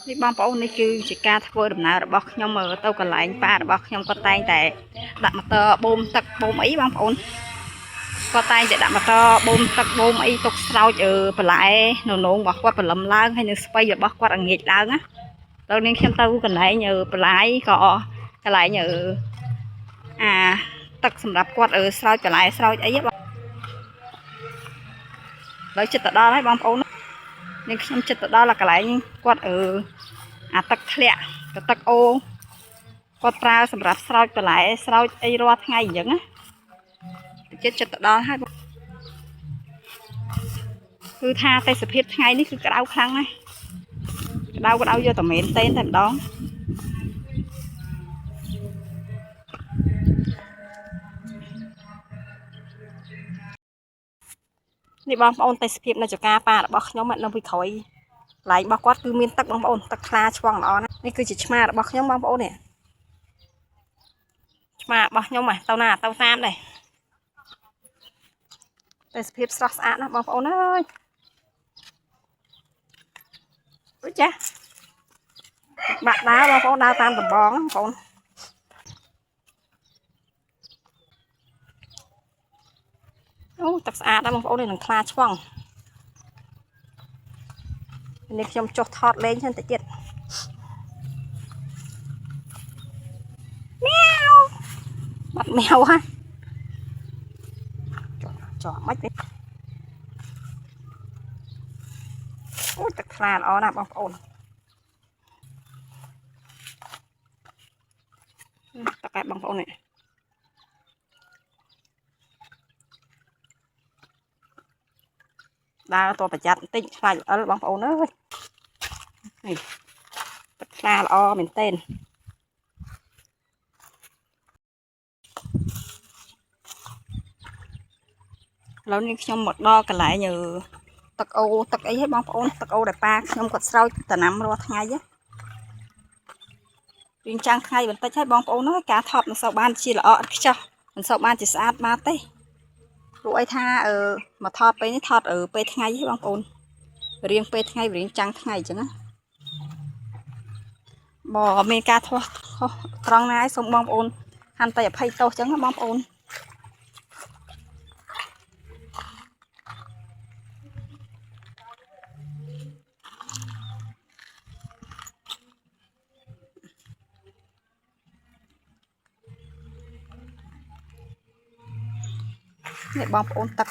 នេះបងប្អូននេះគឺជាការធ្វើដំណើររបស់ខ្ញុំទៅកន្លែងប៉ារបស់ខ្ញុំក៏តែងតែដាក់ម៉ូទ័របូមទឹកបូមអីបងប្អូនក៏តែងតែដាក់ម៉ូទ័របូមទឹកបូមអីទុកស្រោចបន្លែនៅនងរបស់គាត់ព្រលឹមឡើងហើយនឹងស្ពៃរបស់គាត់ងាកឡើងណាដល់នាងខ្ញុំទៅកន្លែងបន្លែក៏កន្លែងទឹកសម្រាប់គាត់ស្រោចបន្លែស្រោចអីបងដល់ចិត្តទៅដល់ហើយបងប្អូននាងខ្ញុំចិត្តទៅដល់កន្លែងគាត់ទឹកធ្លាក់ទៅទឹកអូគាត់ប្រើសម្រាប់ស្រោចបន្លែស្រោចអីរាល់ថ្ងៃអញ្ចឹងណាចិត្តទៅដល់ហើយគឺថាទេសភាពថ្ងៃនេះគឺក្តៅខ្លាំងណាស់ក្តៅយកតែមែនតែម្ដងនេះបងប្អូនទេសភាពនៅចកាប៉ារបស់ខ្ញុំនៅពីក្រោយឡែករបស់គាត់គឺមានទឹកបងប្អូនទឹកថ្លាឆ្វង់ល្អណាស់នេះគឺជាឆ្មារបស់ខ្ញុំបងប្អូននេះឆ្មារបស់ខ្ញុំទៅណាទៅតាមដែរទេសភាពស្រស់ស្អាតណាស់បងប្អូនអើយអូចាបាក់ដើរបងប្អូនដើរតាមដំបងបងប្អូនអូទឹកស្អាតណាស់បងប្អូននេះនឹងថ្លាឆ្វង់នេះខ្ញុំចុះថតលេងហ្នឹងតិចទៀតមៀវបាត់មៀវហ่ะចោះមិនទេអូទឹកថ្លាល្អណាស់បងប្អូនតកែបងប្អូននេះដើរតប្រយ័ត្នបន្តិចខ្លាចល្អិលបងប្អូនអើយនេះទឹកថ្លាល្អមែនទែនឥឡូវនេះខ្ញុំមកដល់កន្លែងទឹកអូទឹកអីហ៎បងប្អូនទឹកអូដែលប៉ាខ្ញុំគាត់ស្រោចដំណាំរាល់ថ្ងៃរៀងចាំងថ្ងៃបន្តិចហើយបងប្អូនអើយការថតមិនសូវបានជាល្អឥតខ្ចោះមិនសូវបានជាស្អាតមកទេព្រោះអីថាមកថតពេលនេះថតពេលថ្ងៃហ៎បងប្អូនរៀងពេលថ្ងៃរៀងចាំងថ្ងៃអញ្ចឹងណាបើមានការខុសត្រង់ណាឯងសូមបងប្អូនហាន់តែអភ័យទោសអញ្ចឹងណាបងប្អូននេះបងប្អូនទឹក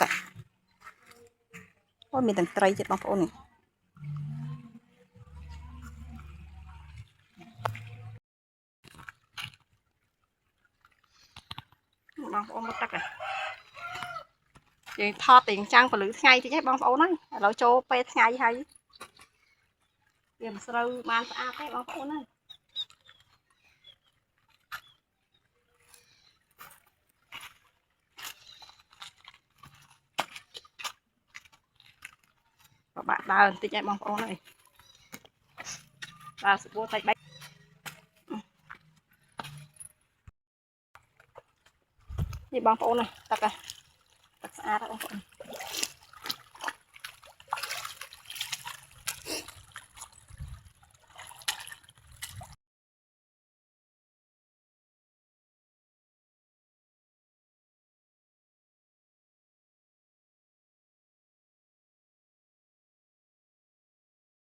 អូមានទាំងត្រីទៀតបងប្អូននេះបងប្អូនមកទឹកយើងថតតែចាំងពលឺថ្ងៃតិចហ្នឹងបងប្អូនហើយឥឡូវចូលពេលថ្ងៃហើយវាមិនស្រូវបានស្អាតទេបងប្អូនហើយបបាក់ដើរបន្តិចហើយបងប្អូនហើយដើរស្បួរតែបែកនេះបងប្អូនទឹកស្អាតបងប្អូន